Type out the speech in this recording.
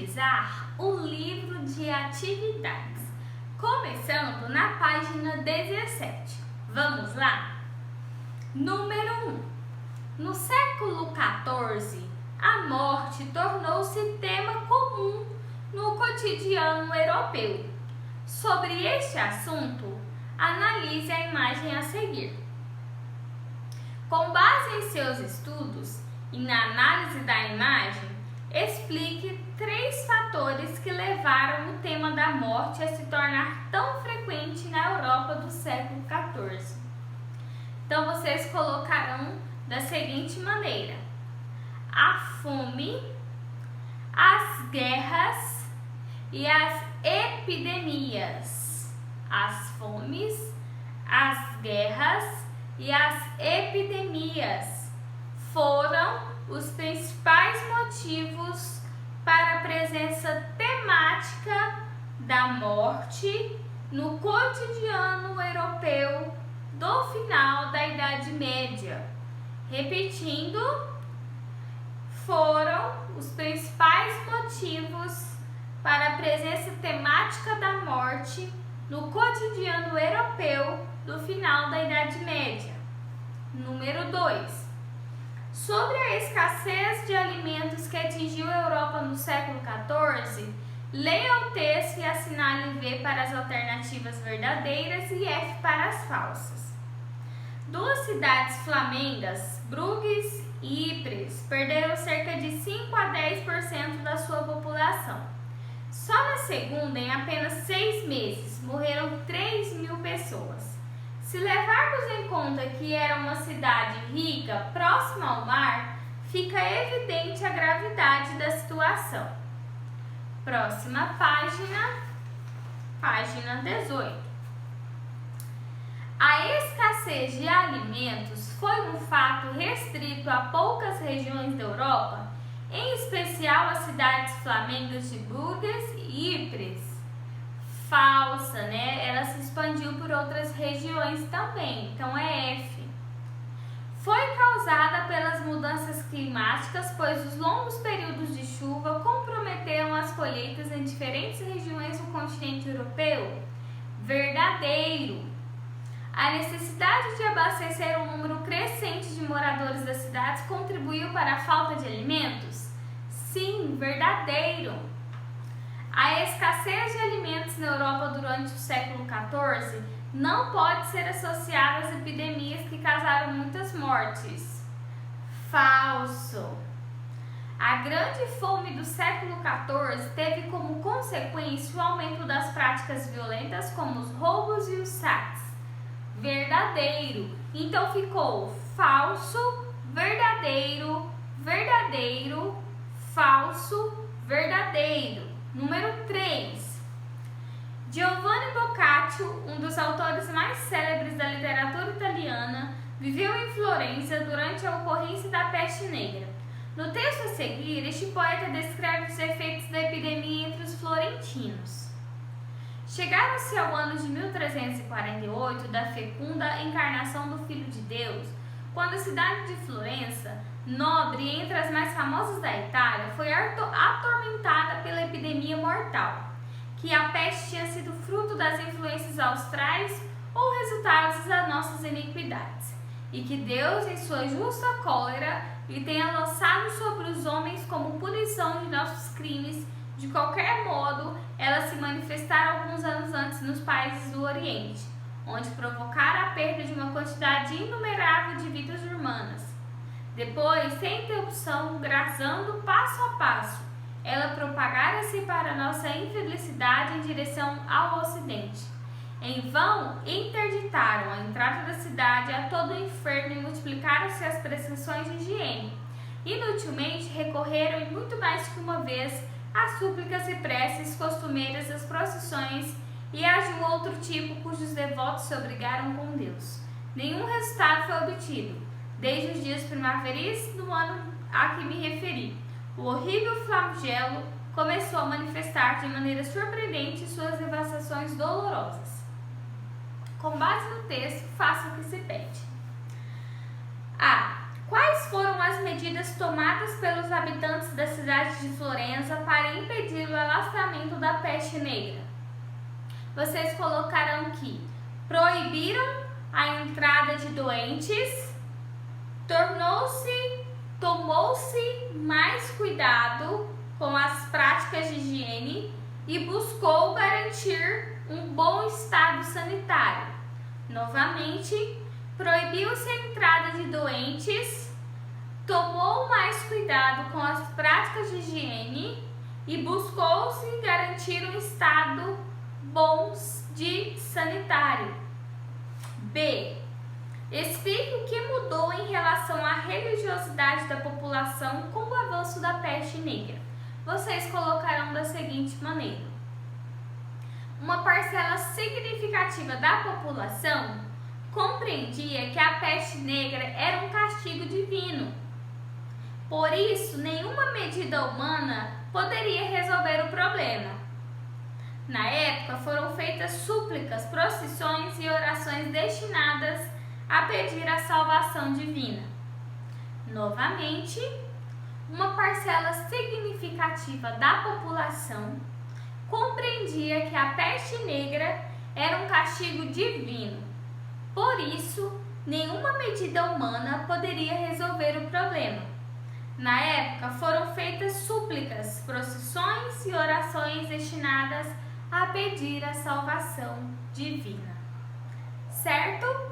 utilizar o livro de atividades, começando na página 17. Vamos lá? Número 1. No século XIV, a morte tornou-se tema comum no cotidiano europeu. Sobre este assunto, analise a imagem a seguir. Com base em seus estudos e na análise da imagem, explique 3 fatores que levaram o tema da morte a se tornar tão frequente na Europa do século XIV. Então, vocês colocarão da seguinte maneira: a fome, as guerras e as epidemias. As fomes, as guerras e as epidemias foram os principais motivos para a presença temática da morte no cotidiano europeu do final da Idade Média. Repetindo, foram os principais motivos para a presença temática da morte no cotidiano europeu do final da Idade Média. Número 2. Sobre a escassez de alimentos que atingiu a Europa no século XIV, leia o texto e assinale V para as alternativas verdadeiras e F para as falsas. 2 cidades flamengas, Bruges e Ypres, perderam cerca de 5 a 10% da sua população. Só na segunda, em apenas 6 meses, morreram 3.000 pessoas. Se levarmos em conta que era uma cidade rica, próxima ao mar, fica evidente a gravidade da situação. Próxima página, página 18. A escassez de alimentos foi um fato restrito a poucas regiões da Europa, em especial as cidades flamengas de Bruges e Ypres. Falsa, né? Ela se expandiu por outras regiões também, então é F. Foi causada pelas mudanças climáticas, pois os longos períodos de chuva comprometeram as colheitas em diferentes regiões do continente europeu. Verdadeiro. A necessidade de abastecer um número crescente de moradores das cidades contribuiu para a falta de alimentos? Sim, verdadeiro. A escassez de alimentos na Europa durante o século XIV não pode ser associada às epidemias que causaram muitas mortes. Falso. A grande fome do século XIV teve como consequência o aumento das práticas violentas como os roubos e os saques. Verdadeiro. Então ficou falso, verdadeiro, verdadeiro, falso, verdadeiro. Número 3. Giovanni Boccaccio, um dos autores mais célebres da literatura italiana, viveu em Florença durante a ocorrência da peste negra. No texto a seguir, este poeta descreve os efeitos da epidemia entre os florentinos. Chegaram-se ao ano de 1348 da fecunda encarnação do Filho de Deus, quando a cidade de Florença, nobre e entre as mais famosas da Itália, foi atormentada pela epidemia mortal, que a peste tinha sido fruto das influências austrais ou resultados das nossas iniquidades, e que Deus, em sua justa cólera, lhe tenha lançado sobre os homens como punição de nossos crimes. De qualquer modo, ela se manifestara alguns anos antes nos países do Oriente, onde provocara a perda de uma quantidade inumerável de vidas humanas. Depois, sem interrupção, grazando passo a passo, ela propagara-se para nossa infelicidade em direção ao Ocidente. Em vão, interditaram a entrada da cidade a todo o enfermo e multiplicaram-se as prescrições de higiene. Inutilmente recorreram, e muito mais que uma vez, às súplicas e preces costumeiras das procissões e as de um outro tipo cujos devotos se obrigaram com Deus. Nenhum resultado foi obtido, desde os dias primaveris do ano a que me referi. O horrível flagelo começou a manifestar de maneira surpreendente suas devastações dolorosas. Com base no texto, faça o que se pede. A. Quais foram as medidas tomadas pelos habitantes da cidade de Florença para impedir o alastramento da peste negra? Vocês colocaram que proibiram a entrada de doentes, tomou-se mais cuidado com as práticas de higiene e buscou garantir um bom estado sanitário. Novamente, proibiu-se a entrada de doentes, tomou mais cuidado com as práticas de higiene e buscou-se garantir um estado bom de sanitário. B. Explique o que mudou em relação à religiosidade da população com o avanço da peste negra. Vocês colocarão da seguinte maneira: uma parcela significativa da população compreendia que a peste negra era um castigo divino. Por isso, nenhuma medida humana poderia resolver o problema. Na época, foram feitas súplicas, procissões e orações destinadas a pedir a salvação divina. Novamente, uma parcela significativa da população compreendia que a peste negra era um castigo divino. Por isso, nenhuma medida humana poderia resolver o problema. Na época, foram feitas súplicas, procissões e orações destinadas a pedir a salvação divina. Certo?